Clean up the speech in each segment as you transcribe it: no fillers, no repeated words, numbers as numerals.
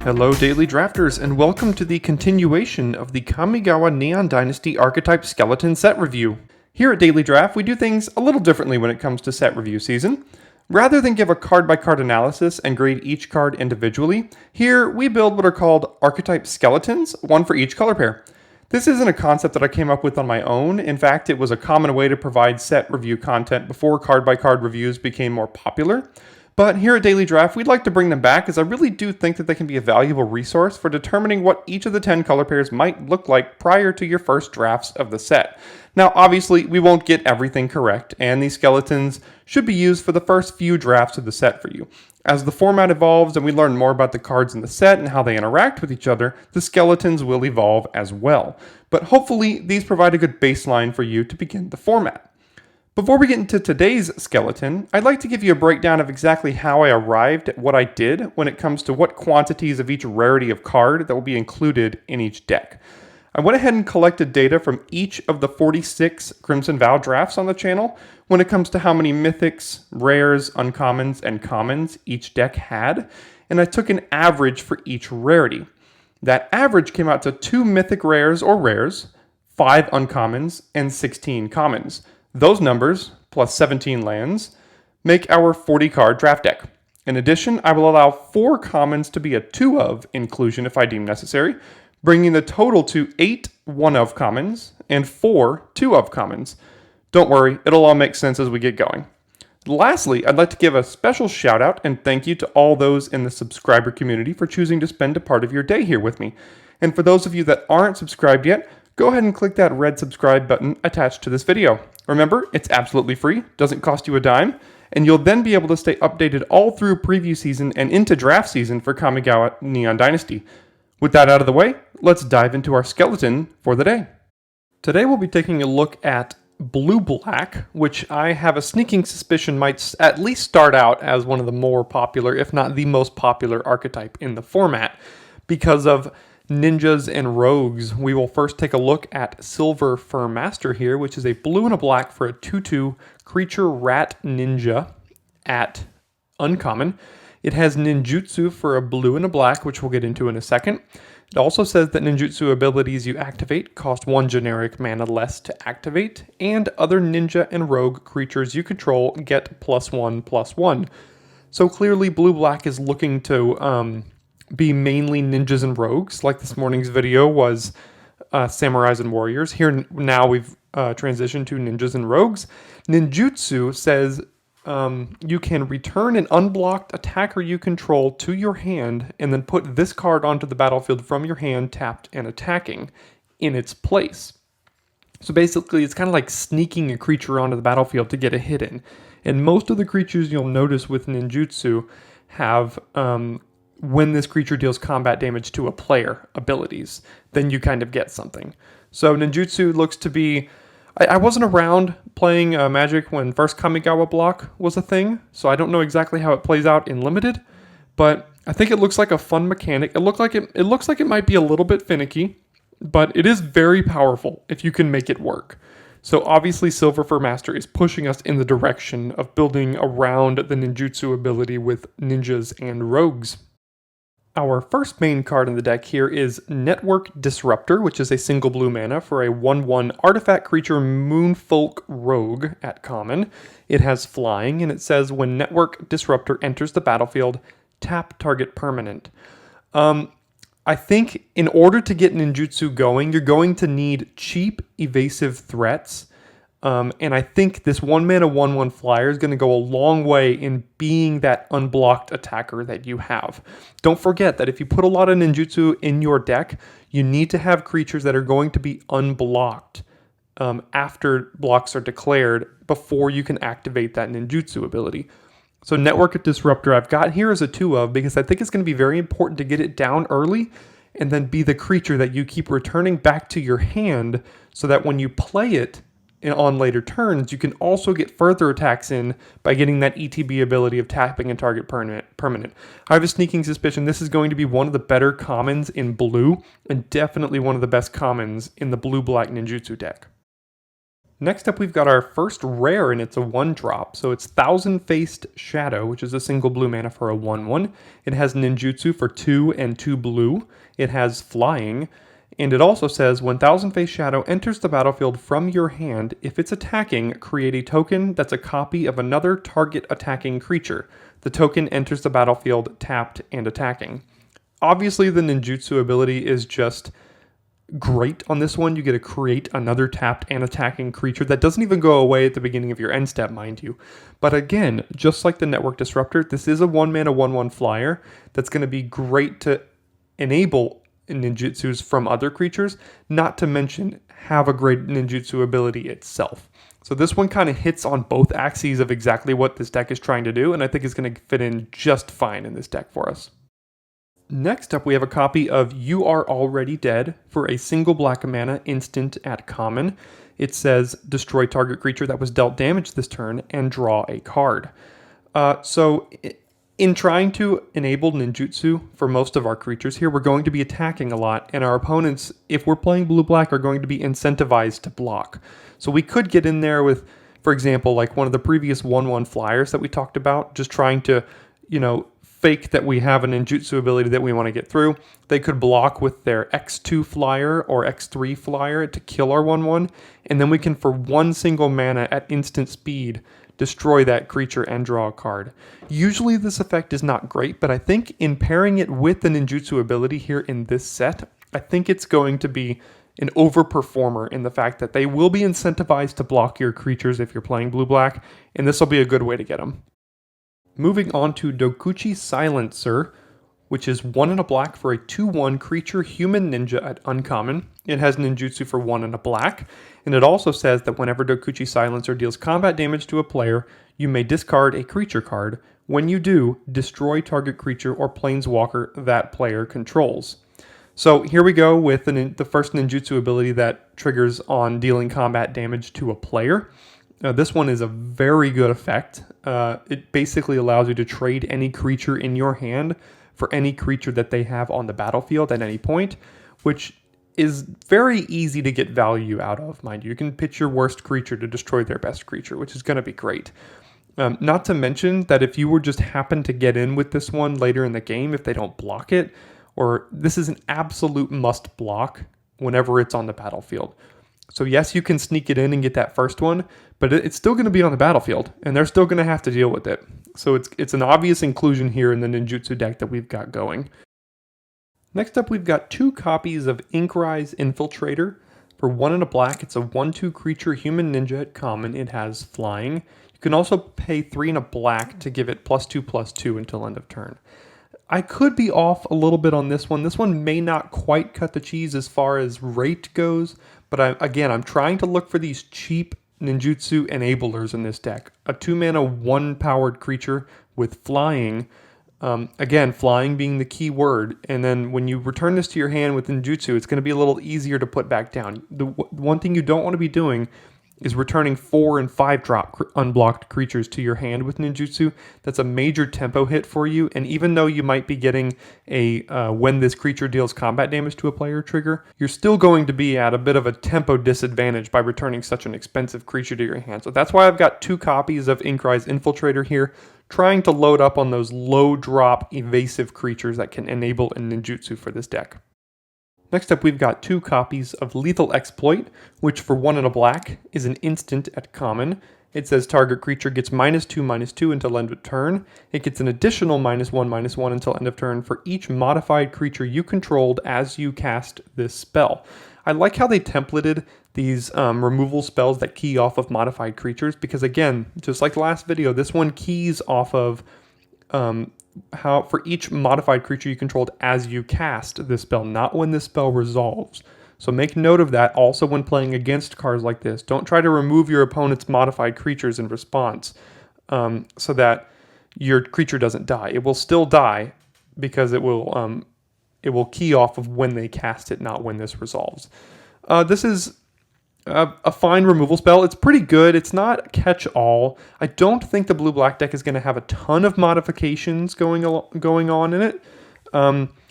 Hello Daily Drafters, and welcome to the continuation of the Kamigawa Neon Dynasty Archetype Skeleton set review. Here at Daily Draft, we do things a little differently when it comes to set review season. Rather than give a card-by-card analysis and grade each card individually, here we build what are called Archetype Skeletons, one for each color pair. This isn't a concept that I came up with on my own. In fact, it was a common way to provide set review content before card-by-card reviews became more popular. But here at Daily Draft, we'd like to bring them back as I really do think that they can be a valuable resource for determining what each of the 10 color pairs might look like prior to your first drafts of the set. Now, obviously, we won't get everything correct, and these skeletons should be used for the first few drafts of the set for you. As the format evolves and we learn more about the cards in the set and how they interact with each other, the skeletons will evolve as well. But hopefully, these provide a good baseline for you to begin the format. Before we get into today's skeleton, I'd like to give you a breakdown of exactly how I arrived at what I did when it comes to what quantities of each rarity of card that will be included in each deck. I went ahead and collected data from each of the 46 Crimson Vow drafts on the channel when it comes to how many mythics, rares, uncommons, and commons each deck had, and I took an average for each rarity. That average came out to 2 mythic rares or rares, 5 uncommons, and 16 commons. Those numbers, plus 17 lands, make our 40-card draft deck. In addition, I will allow 4 commons to be a 2-of inclusion if I deem necessary, bringing the total to 8 1-of commons and 4 2-of commons. Don't worry, it'll all make sense as we get going. Lastly, I'd like to give a special shout out and thank you to all those in the subscriber community for choosing to spend a part of your day here with me. And for those of you that aren't subscribed yet, go ahead and click that red subscribe button attached to this video. Remember, it's absolutely free, doesn't cost you a dime, and you'll then be able to stay updated all through preview season and into draft season for Kamigawa Neon Dynasty. With that out of the way, let's dive into our skeleton for the day. Today we'll be taking a look at blue-black, which I have a sneaking suspicion might at least start out as one of the more popular, if not the most popular archetype in the format, because of ninjas and rogues. We will first take a look at Silver Fur Master here, which is a blue and a black for a 2/2 creature rat ninja at uncommon. It has ninjutsu for a blue and a black, which we'll get into in a second. It also says that ninjutsu abilities you activate cost 1 generic mana less to activate, and other ninja and rogue creatures you control get +1/+1. So clearly blue-black is looking to be mainly ninjas and rogues, like this morning's video was samurais and warriors. Here now we've transitioned to ninjas and rogues. Ninjutsu says you can return an unblocked attacker you control to your hand and then put this card onto the battlefield from your hand tapped and attacking in its place. So basically it's kind of like sneaking a creature onto the battlefield to get a hit in. And most of the creatures you'll notice with ninjutsu have when this creature deals combat damage to a player abilities, then you kind of get something. So ninjutsu looks to be... I wasn't around playing Magic when first Kamigawa block was a thing, so I don't know exactly how it plays out in Limited, but I think it looks like a fun mechanic. It looks like it might be a little bit finicky, but it is very powerful if you can make it work. So obviously Silver Fur Master is pushing us in the direction of building around the ninjutsu ability with ninjas and rogues. Our first main card in the deck here is Network Disruptor, which is a single blue mana for a 1/1 artifact creature Moonfolk Rogue at common. It has flying, and it says when Network Disruptor enters the battlefield, tap target permanent. I think in order to get ninjutsu going, you're going to need cheap, evasive threats. And I think this 1 mana 1/1 flyer is going to go a long way in being that unblocked attacker that you have. Don't forget that if you put a lot of ninjutsu in your deck, you need to have creatures that are going to be unblocked after blocks are declared before you can activate that ninjutsu ability. So Network Disruptor I've got here as a 2-of because I think it's going to be very important to get it down early and then be the creature that you keep returning back to your hand so that when you play it on later turns, you can also get further attacks in by getting that ETB ability of tapping and target permanent. I have a sneaking suspicion this is going to be one of the better commons in blue, and definitely one of the best commons in the blue-black ninjutsu deck. Next up, we've got our first rare, and it's a 1-drop. So it's Thousand-Faced Shadow, which is a single blue mana for a 1/1. It has ninjutsu for 2 and 2 blue. It has flying. And it also says, when Thousand-Faced Shadow enters the battlefield from your hand, if it's attacking, create a token that's a copy of another target attacking creature. The token enters the battlefield tapped and attacking. Obviously, the ninjutsu ability is just great on this one. You get to create another tapped and attacking creature that doesn't even go away at the beginning of your end step, mind you. But again, just like the Network Disruptor, this is a 1-mana 1/1 flyer that's going to be great to enable ninjutsus from other creatures, not to mention have a great ninjutsu ability itself. So this one kind of hits on both axes of exactly what this deck is trying to do, and I think it's going to fit in just fine in this deck for us. Next up, we have a copy of You Are Already Dead for a single black mana instant at common. It says, destroy target creature that was dealt damage this turn and draw a card. So in trying to enable ninjutsu for most of our creatures here, we're going to be attacking a lot, and our opponents, if we're playing blue-black, are going to be incentivized to block. So we could get in there with, for example, like one of the previous 1/1 flyers that we talked about, just trying to, fake that we have an ninjutsu ability that we want to get through. They could block with their X2 flyer or X3 flyer to kill our 1/1, and then we can, for one single mana at instant speed, destroy that creature and draw a card. Usually this effect is not great, but I think in pairing it with the ninjutsu ability here in this set, I think it's going to be an overperformer in the fact that they will be incentivized to block your creatures if you're playing blue-black, and this will be a good way to get them. Moving on to Dokuchi Silencer, which is 1 and a black for a 2/1 creature human ninja at uncommon. It has ninjutsu for 1 and a black, and it also says that whenever Dokuchi Silencer deals combat damage to a player, you may discard a creature card. When you do, destroy target creature or planeswalker that player controls. So here we go with the first ninjutsu ability that triggers on dealing combat damage to a player. This one is a very good effect. It basically allows you to trade any creature in your hand for any creature that they have on the battlefield at any point, which is very easy to get value out of, mind you. You can pitch your worst creature to destroy their best creature, which is going to be great. Not to mention that if you were just happen to get in with this one later in the game, if they don't block it, or this is an absolute must block whenever it's on the battlefield. So yes, you can sneak it in and get that first one, but it's still going to be on the battlefield, and they're still going to have to deal with it. So it's an obvious inclusion here in the ninjutsu deck that we've got going. Next up, we've got 2 copies of Inkrise Infiltrator. For 1 and a black, it's a 1/2 creature human ninja at common. It has flying. You can also pay 3 and a black to give it +2/+2 until end of turn. I could be off a little bit on this one. This one may not quite cut the cheese as far as rate goes, but I'm trying to look for these cheap ninjutsu enablers in this deck. A 2-mana 1-powered creature with flying. Again, flying being the key word. And then when you return this to your hand with ninjutsu, it's going to be a little easier to put back down. The one thing you don't want to be doing is returning 4 and 5-drop unblocked creatures to your hand with ninjutsu. That's a major tempo hit for you, and even though you might be getting a when this creature deals combat damage to a player trigger, you're still going to be at a bit of a tempo disadvantage by returning such an expensive creature to your hand. So that's why I've got 2 copies of Inkrise Infiltrator here, trying to load up on those low-drop evasive creatures that can enable a ninjutsu for this deck. Next up, we've got 2 copies of Lethal Exploit, which for 1 and a black is an instant at common. It says target creature gets -2/-2 until end of turn. It gets an additional -1/-1 until end of turn for each modified creature you controlled as you cast this spell. I like how they templated these removal spells that key off of modified creatures, because again, just like the last video, this one keys off of how for each modified creature you controlled as you cast this spell, not when this spell resolves. So make note of that also when playing against cards like this. Don't try to remove your opponent's modified creatures in response so that your creature doesn't die. It will still die because it will key off of when they cast it, not when this resolves. This is a fine removal spell. It's pretty good. It's not catch-all. I don't think the blue-black deck is going to have a ton of modifications going on in it.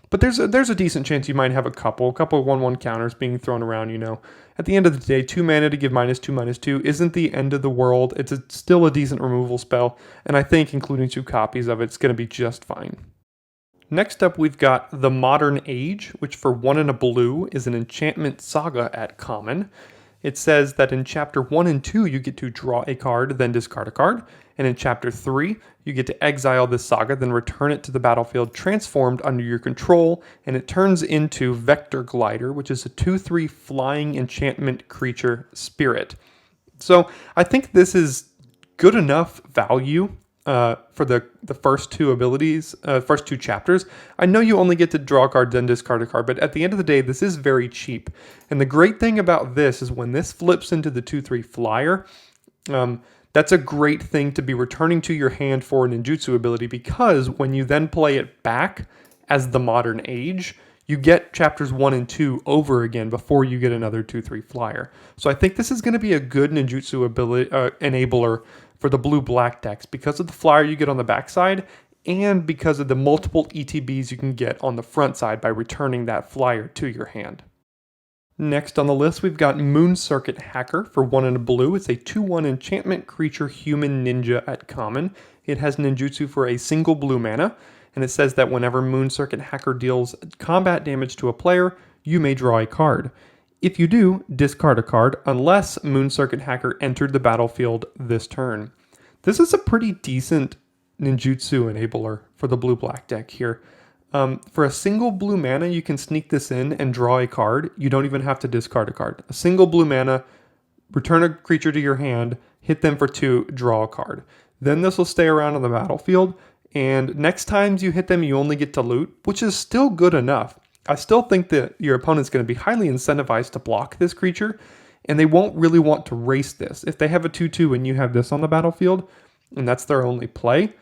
But there's a decent chance you might have a couple 1/1 counters being thrown around, you know. At the end of the day, 2 mana to give -2/-2 isn't the end of the world. It's still a decent removal spell, and I think including 2 copies of it's going to be just fine. Next up, we've got the Modern Age, which for 1 and a blue is an enchantment saga at common. It says that in Chapter 1 and 2, you get to draw a card, then discard a card. And in Chapter 3, you get to exile this saga, then return it to the battlefield transformed under your control, and it turns into Vector Glider, which is a 2/3 flying enchantment creature spirit. So I think this is good enough value for the first 2 abilities, first 2 chapters. I know you only get to draw a card, then discard a card, but at the end of the day, this is very cheap. And the great thing about this is when this flips into the 2/3 flyer, that's a great thing to be returning to your hand for a ninjutsu ability, because when you then play it back as the Modern Age, you get chapters 1 and 2 over again before you get another 2/3 flyer. So I think this is going to be a good ninjutsu ability enabler for the blue-black decks because of the flyer you get on the backside and because of the multiple ETBs you can get on the front side by returning that flyer to your hand. Next on the list, we've got Moon Circuit Hacker for 1 and a blue. It's a 2/1 enchantment creature human ninja at common. It has ninjutsu for a single blue mana, and it says that whenever Moon Circuit Hacker deals combat damage to a player, you may draw a card. If you do, discard a card unless Moon Circuit Hacker entered the battlefield this turn. This is a pretty decent ninjutsu enabler for the blue-black deck here. For a single blue mana, you can sneak this in and draw a card. You don't even have to discard a card. A single blue mana, return a creature to your hand, hit them for 2, draw a card. Then this will stay around on the battlefield, and next times you hit them, you only get to loot, which is still good enough. I still think that your opponent's going to be highly incentivized to block this creature, and they won't really want to race this. If they have a 2/2 and you have this on the battlefield, and that's their only play,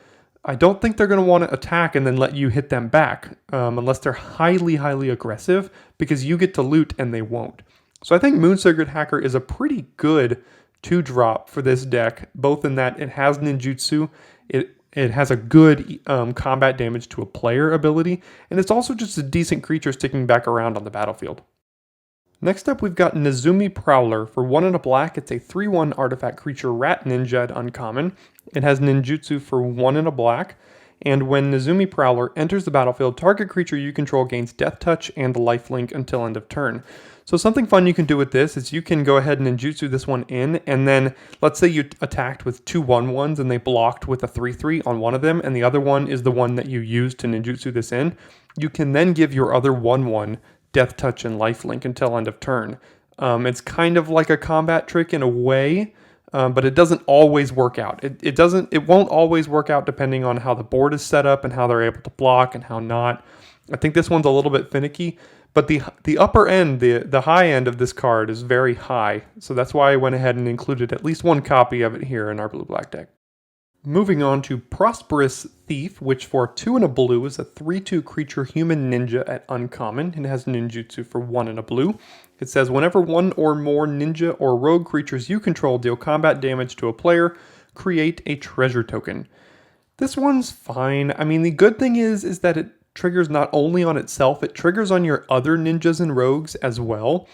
I don't think they're going to want to attack and then let you hit them back, unless they're highly, highly aggressive, because you get to loot and they won't. So I think Moon Circuit Hacker is a pretty good 2-drop for this deck, both in that it has ninjutsu, it has a good combat damage to a player ability, and it's also just a decent creature sticking back around on the battlefield. Next up, we've got Nezumi Prowler. For 1 and a black, it's a 3/1 artifact creature rat ninja at uncommon. It has ninjutsu for 1 and a black, and when Nezumi Prowler enters the battlefield, target creature you control gains Death Touch and Lifelink until end of turn. So something fun you can do with this is you can go ahead and ninjutsu this one in, and then let's say you attacked with 2 1/1s and they blocked with a 3/3 on one of them, and the other one is the one that you used to ninjutsu this in. You can then give your other 1/1 Death Touch and Lifelink until end of turn. It's kind of like a combat trick in a way, but it doesn't always work out. It won't always work out depending on how the board is set up and how they're able to block and how not. I think this one's a little bit finicky, but the upper end, the high end of this card is very high, so that's why I went ahead and included at least 1 copy of it here in our blue-black deck. Moving on to Prosperous Thief, which for 2 and a blue is a 3/2 creature human ninja at uncommon. It has ninjutsu for 1 and a blue. It says whenever 1 or more ninja or rogue creatures you control deal combat damage to a player, create a treasure token. This one's fine. I mean, the good thing is that it triggers not only on itself, it triggers on your other ninjas and rogues as well.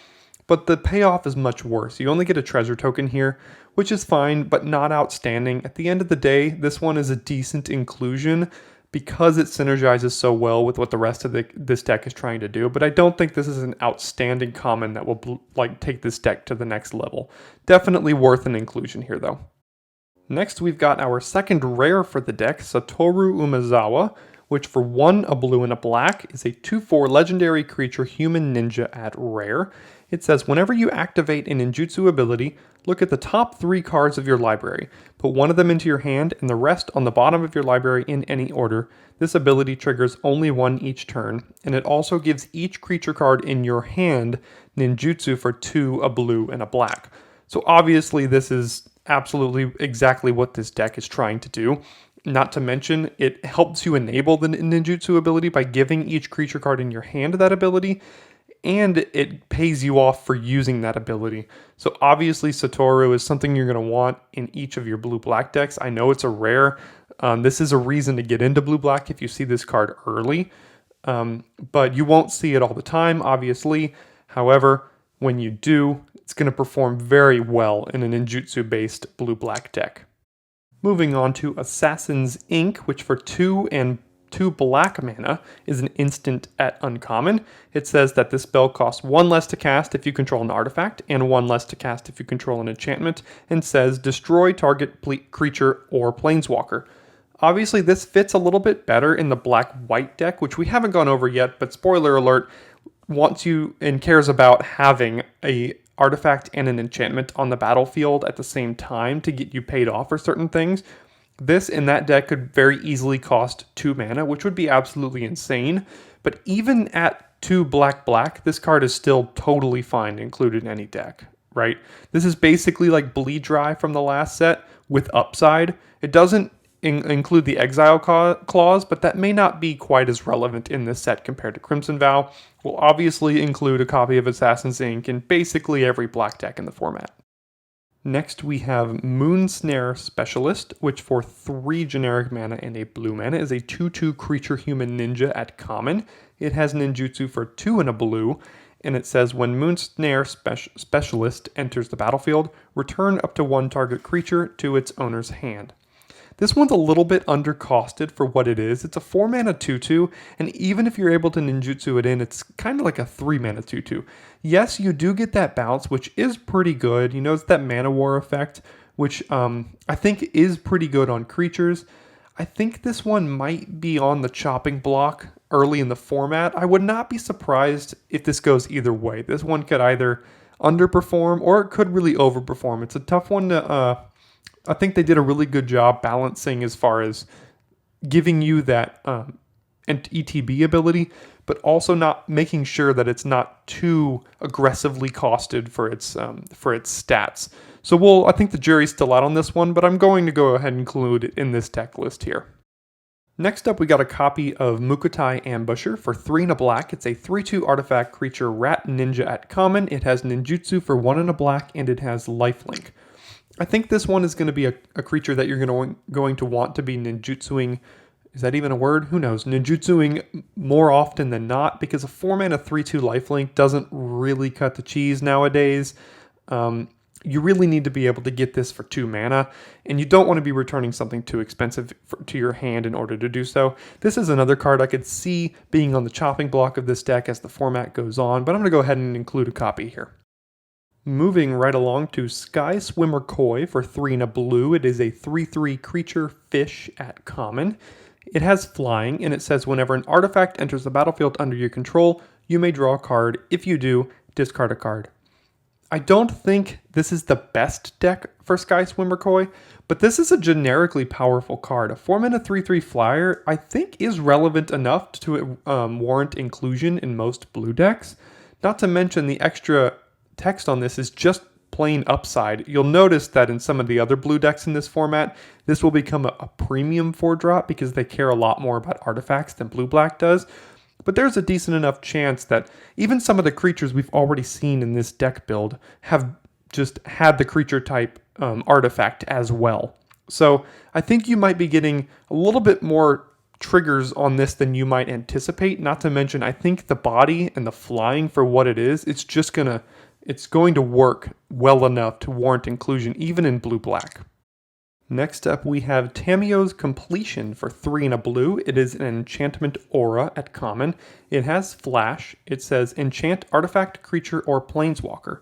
But the payoff is much worse. You only get a treasure token here, which is fine, but not outstanding. At the end of the day, this one is a decent inclusion because it synergizes so well with what the rest of this deck is trying to do. But I don't think this is an outstanding common that will take this deck to the next level. Definitely worth an inclusion here, though. Next, we've got our second rare for the deck, Satoru Umezawa, which for 1, a blue and a black, is a 2/4 legendary creature human ninja at rare. It says, whenever you activate an ninjutsu ability, look at the top 3 cards of your library. Put 1 of them into your hand and the rest on the bottom of your library in any order. This ability triggers only 1 each turn, and it also gives each creature card in your hand ninjutsu for 2, a blue and a black. So obviously this is absolutely exactly what this deck is trying to do. Not to mention, it helps you enable the ninjutsu ability by giving each creature card in your hand that ability, and it pays you off for using that ability. So obviously Satoru is something you're going to want in each of your blue-black decks. I know it's a rare. This is a reason to get into blue-black if you see this card early. but you won't see it all the time, obviously. However, when you do, it's going to perform very well in a ninjutsu-based blue-black deck. Moving on to Assassin's Ink, which for 2 and 2 black mana is an instant at uncommon. It says that this spell costs 1 less to cast if you control an artifact, and 1 less to cast if you control an enchantment, and says destroy target creature or planeswalker. Obviously, this fits a little bit better in the black-white deck, which we haven't gone over yet, but spoiler alert, wants you and cares about having a artifact and an enchantment on the battlefield at the same time to get you paid off for certain things. This in that deck could very easily cost 2 mana, which would be absolutely insane. But even at 2 black, this card is still totally fine included in any deck, right? This is basically like Bleed Dry from the last set with upside. It doesn't include the exile clause, but that may not be quite as relevant in this set compared to Crimson Vow. We'll obviously include a copy of Assassin's Ink in basically every black deck in the format. Next we have Moonsnare Specialist, which for 3 generic mana and a blue mana is a 2/2 creature human ninja at common. It has ninjutsu for 2 and a blue, and it says when Moonsnare Specialist enters the battlefield, return up to 1 target creature to its owner's hand. This one's a little bit undercosted for what it is. It's a 4 mana 2/2, and even if you're able to ninjutsu it in, it's kind of like a 3 mana 2/2. Yes, you do get that bounce, which is pretty good. You know, it's that Mana War effect, which I think is pretty good on creatures. I think this one might be on the chopping block early in the format. I would not be surprised if this goes either way. This one could either underperform or it could really overperform. It's a tough one to... I think they did a really good job balancing as far as giving you that ETB ability, but also not making sure that it's not too aggressively costed for its stats. So I think the jury's still out on this one, but I'm going to go ahead and include it in this deck list here. Next up, we got a copy of Mokutai Ambusher for 3 and a black. It's a 3/2 artifact creature rat ninja at common. It has ninjutsu for 1 and a black, and it has lifelink. I think this one is going to be a creature that you're going to want to be ninjutsuing. Is that even a word? Who knows? Ninjutsuing more often than not, because a 4 mana 3/2 lifelink doesn't really cut the cheese nowadays. You really need to be able to get this for 2 mana, and you don't want to be returning something too expensive to your hand in order to do so. This is another card I could see being on the chopping block of this deck as the format goes on, but I'm going to go ahead and include a copy here. Moving right along to Skyswimmer Koi for 3 and a blue. It is a 3/3 creature fish at common. It has flying, and it says whenever an artifact enters the battlefield under your control, you may draw a card. If you do, discard a card. I don't think this is the best deck for Skyswimmer Koi, but this is a generically powerful card. A 4 mana 3/3 flyer, I think, is relevant enough to warrant inclusion in most blue decks. Not to mention the extra text on this is just plain upside. You'll notice that in some of the other blue decks in this format, this will become a premium 4-drop because they care a lot more about artifacts than blue-black does. But there's a decent enough chance that even some of the creatures we've already seen in this deck build have just had the creature type artifact as well. So I think you might be getting a little bit more triggers on this than you might anticipate. Not to mention, I think the body and the flying for what it is, it's going to work well enough to warrant inclusion even in blue-black. Next up, we have Tamiyo's Completion for 3 and a blue. It is an enchantment aura at common. It has flash. It says enchant artifact, creature, or planeswalker.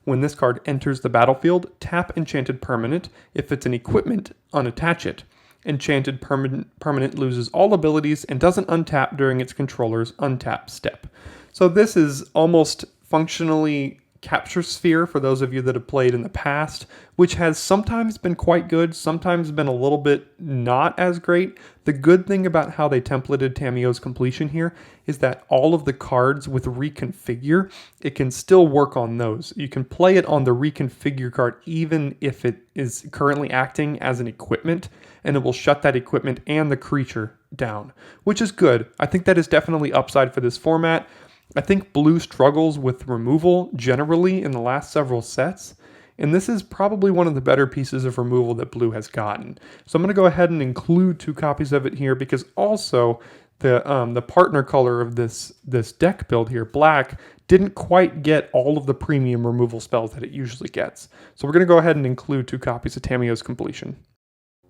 When this card enters the battlefield, tap enchanted permanent. If it's an equipment, unattach it. Enchanted permanent loses all abilities and doesn't untap during its controller's untap step. So this is almost functionally Capture Sphere for those of you that have played in the past, which has sometimes been quite good, sometimes been a little bit not as great. The good thing about how they templated Tamiyo's Completion here is that all of the cards with Reconfigure, it can still work on those. You can play it on the Reconfigure card even if it is currently acting as an equipment, and it will shut that equipment and the creature down, which is good. I think that is definitely upside for this format. I think blue struggles with removal generally in the last several sets, and this is probably one of the better pieces of removal that blue has gotten. So I'm going to go ahead and include 2 copies of it here because also the partner color of this deck build here, black, didn't quite get all of the premium removal spells that it usually gets. So we're going to go ahead and include 2 copies of Tamiyo's Completion.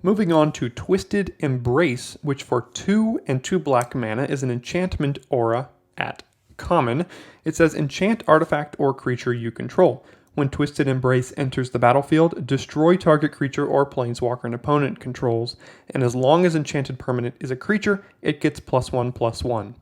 Moving on to Twisted Embrace, which for 2 and 2 black mana is an enchantment aura at common. It says enchant artifact or creature you control. When Twisted Embrace enters the battlefield, destroy target creature or planeswalker an opponent controls, and as long as enchanted permanent is a creature, it gets +1/+1.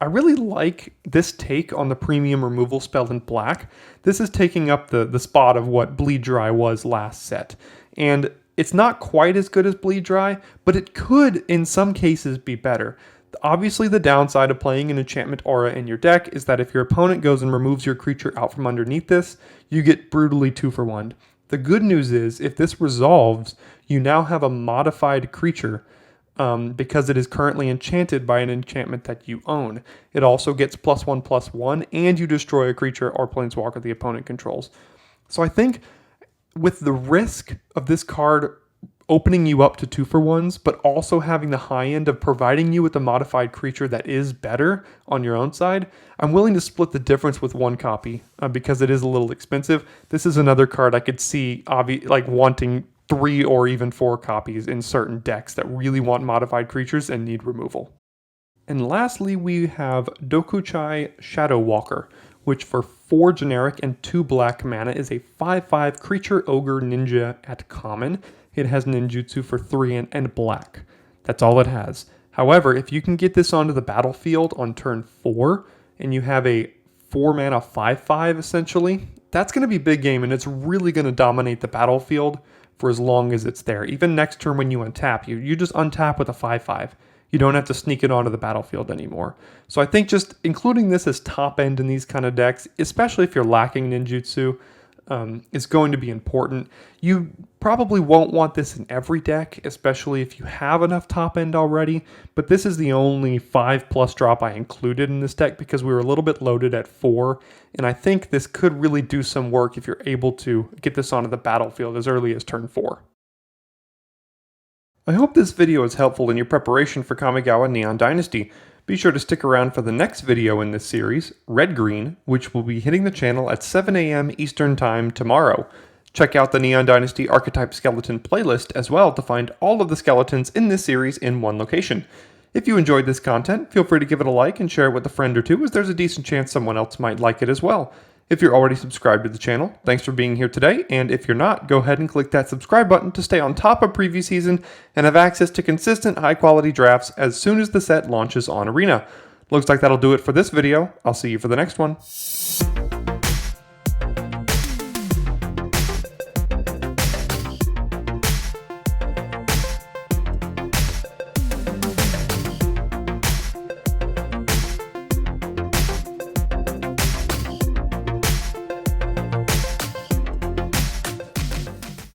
I really like this take on the premium removal spell in black. This is taking up the spot of what Bleed Dry was last set, and it's not quite as good as Bleed Dry, but it could in some cases be better. Obviously, the downside of playing an enchantment aura in your deck is that if your opponent goes and removes your creature out from underneath this, you get brutally 2-for-1. The good news is, if this resolves, you now have a modified creature because it is currently enchanted by an enchantment that you own. It also gets +1/+1, and you destroy a creature or planeswalker the opponent controls. So I think with the risk of this card opening you up to 2-for-1s, but also having the high end of providing you with a modified creature that is better on your own side, I'm willing to split the difference with 1 copy because it is a little expensive. This is another card I could see like wanting 3 or even 4 copies in certain decks that really want modified creatures and need removal. And lastly, we have Dokuchi Shadow-Walker, which for 4 generic and 2 black mana is a 5/5 creature ogre ninja at common. It has ninjutsu for 3 and black. That's all it has. However, if you can get this onto the battlefield on turn 4, and you have a 4 mana 5/5 essentially, that's going to be big game, and it's really going to dominate the battlefield for as long as it's there. Even next turn when you untap, you just untap with a 5/5. You don't have to sneak it onto the battlefield anymore. So I think just including this as top end in these kind of decks, especially if you're lacking ninjutsu, is going to be important. You probably won't want this in every deck, especially if you have enough top end already, but this is the only 5+ drop I included in this deck because we were a little bit loaded at 4, and I think this could really do some work if you're able to get this onto the battlefield as early as turn 4. I hope this video is helpful in your preparation for Kamigawa Neon Dynasty. Be sure to stick around for the next video in this series, Red Green, which will be hitting the channel at 7 AM Eastern Time tomorrow. Check out the Neon Dynasty Archetype Skeleton playlist as well to find all of the skeletons in this series in one location. If you enjoyed this content, feel free to give it a like and share it with a friend or two, as there's a decent chance someone else might like it as well. If you're already subscribed to the channel, thanks for being here today, and if you're not, go ahead and click that subscribe button to stay on top of preview season and have access to consistent high-quality drafts as soon as the set launches on Arena. Looks like that'll do it for this video. I'll see you for the next one.